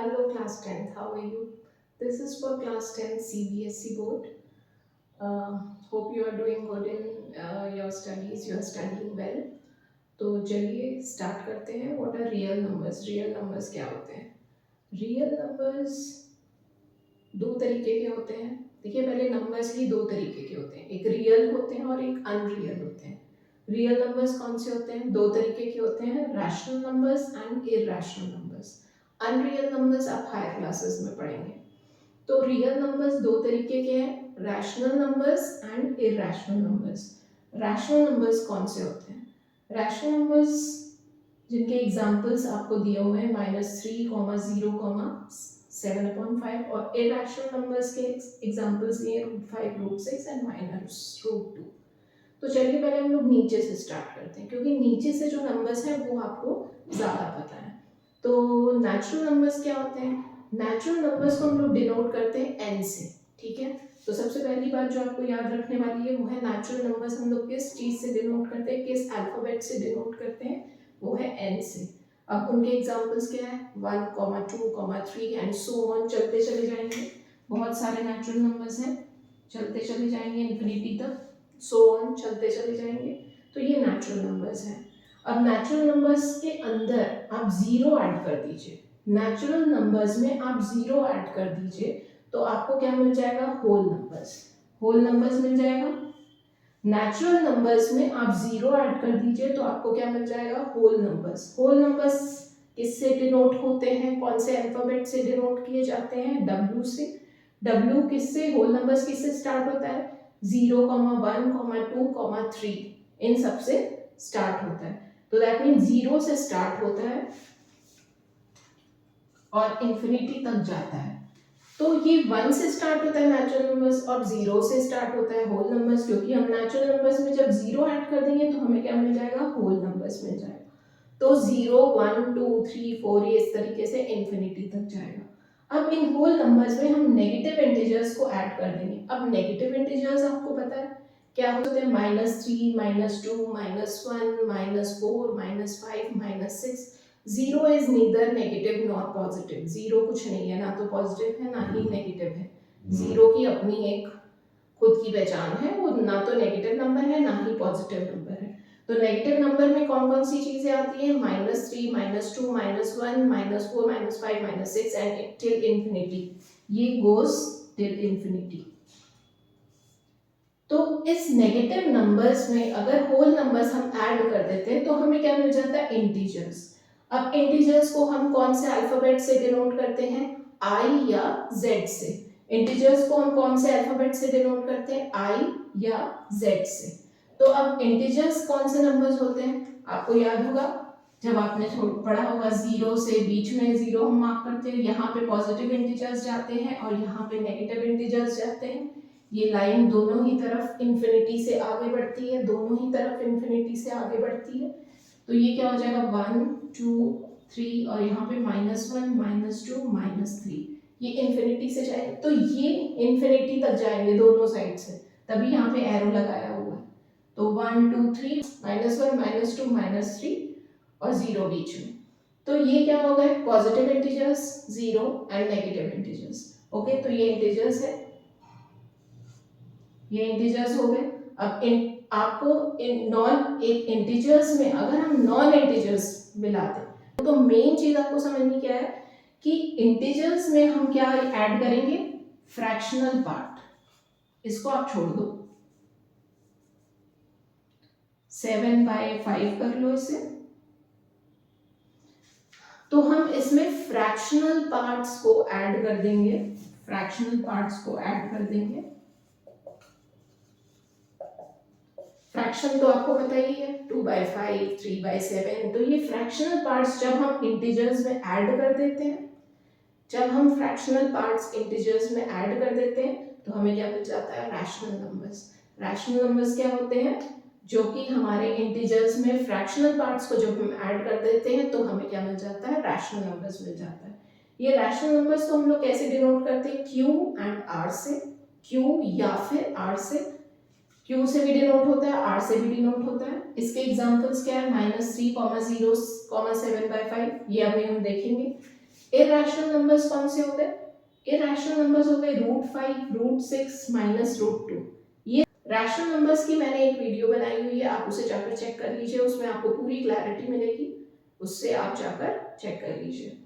Hello class 10th, how are you? This is for class 10 CBSE board. Hope you are doing good in your studies, you are studying well. तो चलिए start करते हैं. What are real numbers? Real numbers क्या होते हैं? Real numbers दो तरीके के होते हैं. देखिए, पहले नंबर्स ही दो तरीके के होते हैं, एक रियल होते हैं और एक अनरियल होते हैं. रियल नंबर्स कौन से होते हैं? दो तरीके के होते हैं, rational numbers and irrational numbers. Unreal numbers आप हायर क्लासेस में पढ़ेंगे. तो रियल नंबर्स दो तरीके के हैं, rational numbers and irrational numbers. Rational numbers कौन से होते हैं? रैशनल नंबर्स जिनके एग्जाम्पल्स आपको दिए हुए हैं -3, 0, 7/5, और इरैशनल नंबर्स के एग्जाम्पल्स दिए √5, √6 एंड -√2. तो चलिए पहले हम लोग नीचे से स्टार्ट करते हैं, क्योंकि नीचे से जो नंबर्स हैं वो आपको ज़्यादा पता है. तो नेचुरल नंबर्स क्या होते हैं? नेचुरल नंबर्स को हम लोग डिनोट करते हैं n से. ठीक है, तो सबसे पहली बात जो आपको याद रखने वाली है वो है नेचुरल नंबर्स हम लोग किस चीज़ से डिनोट करते हैं, किस अल्फ़ाबेट से डिनोट करते हैं, वो है n से. अब उनके एग्जाम्पल्स क्या है? 1, 2, 3 एंड सो ऑन, चलते चले जाएंगे. बहुत सारे नेचुरल नंबर्स हैं, चलते चले जाएंगे इन्फिनिटी तक, सो ऑन, चलते चले जाएंगे. तो ये नेचुरल नंबर्स हैं. अब नेचुरल नंबर्स के अंदर आप जीरो ऐड कर दीजिए. नेचुरल नंबर्स में आप जीरो ऐड कर दीजिए तो आपको क्या मिल जाएगा? Whole numbers. होल नंबर्स मिल जाएगा. नेचुरल नंबर्स में आप जीरो ऐड कर दीजिए तो आपको क्या मिल जाएगा? Whole numbers. होल नंबर्स किससे डिनोट होते हैं? कौन से अल्फाबेट से डिनोट किए जाते हैं? W से. W किससे? होल नंबर्स किससे स्टार्ट होता है? 0, 1, 2, 3 इन सब से स्टार्ट होता है. तो दैट मीन 0 से स्टार्ट होता है और इंफिनिटी तक जाता है. तो ये 1 से स्टार्ट होता है नेचुरल नंबर्स और 0 से स्टार्ट होता है होल नंबर्स, क्योंकि हम नेचुरल नंबर्स में जब 0 ऐड कर देंगे तो हमें क्या मिल जाएगा? होल नंबर्स मिल जाएगा. तो 0, 1, 2, 3, 4 ये इस तरीके से इंफिनिटी तक जाएगा. अब इन होल नंबर्स में हम नेगेटिव इंटीजर्स को ऐड कर देंगे. अब नेगेटिव इंटीजर्स आपको पता है क्या होते हैं? -3, -2, -1, -4, -5, -6. Zero is neither negative nor positive. Zero कुछ नहीं है, ना तो पॉजिटिव है ना ही नेगेटिव है. जीरो की अपनी एक खुद की पहचान है, वो ना तो नेगेटिव नंबर है ना ही पॉजिटिव नंबर है. तो नेगेटिव नंबर में कौन कौन सी चीजें आती हैं? -3, -2, -1, -4, -5, -6 एंड टिल इंफिनिटी. ये गोज टिल इंफिनिटी. तो इस नेगेटिव नंबर्स में अगर होल नंबर्स हम ऐड कर देते हैं तो हमें क्या मिल जाता है? इंटीजर्स. अब इंटीजर्स को हम कौन से अल्फाबेट से डिनोट करते हैं? I या Z से. इंटीजर्स को हम कौन से अल्फाबेट से डिनोट करते हैं? I या Z से. तो अब इंटीजर्स कौन से नंबर्स होते हैं? आपको याद होगा जब आपने पढ़ा होगा, 0 से बीच में 0 हम मार्क करते हैं, यहाँ पे पॉजिटिव इंटीजर्स जाते हैं और यहाँ पे नेगेटिव इंटीजर्स जाते हैं. ये लाइन दोनों ही तरफ इंफिनिटी से आगे बढ़ती है, दोनों ही तरफ इंफिनिटी से आगे बढ़ती है. तो ये क्या हो जाएगा? 1, 2, 3 और यहाँ पे -1, -2, -3. ये इंफिनिटी से जाएंगे तो ये इंफिनिटी तक जाएंगे दोनों साइड से, तभी यहाँ पे एरो लगाया हुआ है. तो 1, 2, 3, -1, -2, -3 और 0 बीच में. तो ये क्या हो गए? Positive integers 0 and negative integers. Okay, तो ये इंटीजर्स है, ये इंटीजर्स हो गए. अब आपको इन नॉन इंटीजर्स में अगर हम नॉन इंटीजर्स मिलाते हैं तो मेन चीज आपको समझनी क्या है कि इंटीजर्स में हम क्या ऐड करेंगे? Fractional part. इसको आप छोड़ दो, 7/5 कर लो इसे. तो हम इसमें फ्रैक्शनल पार्ट्स को ऐड कर देंगे. फ्रैक्शनल पार्ट्स को ऐड कर देंगे. फ्रैक्शन तो आपको पता ही है, 2/5, 3/7. तो ये फ्रैक्शनल पार्ट्स जब हम इंटीजर्स में ऐड कर देते हैं, जब हम फ्रैक्शनल पार्ट्स इंटीजर्स में ऐड कर देते हैं तो हमें क्या मिल जाता है? Rational numbers. रैशनल नंबर्स क्या होते हैं? जो कि हमारे इंटीजर्स में फ्रैक्शनल पार्ट्स को जब हम ऐड कर देते हैं तो हमें क्या मिल जाता है? रैशनल नंबर्स मिल जाता है. ये रैशनल नंबर्स को हम लोग कैसे डिनोट करते हैं? Q एंड R से. Q या फिर R से. Q से भी डिनोट होता है, R से भी डिनोट होता है. इसके एग्जांपल्स क्या है? -3, 0, 7/5. ये अभी हम देखेंगे. इरैशनल नंबर्स कौन से हो गए? इरैशनल नंबर्स हो गए √5, √6 माइनस √2। ये रैशनल नंबर्स की मैंने एक वीडियो बनाई हुई है, आप उसे जाकर चेक कर लीजिए, उसमें आपको पूरी क्लैरिटी मिलेगी, उससे आप जाकर चेक कर लीजिए।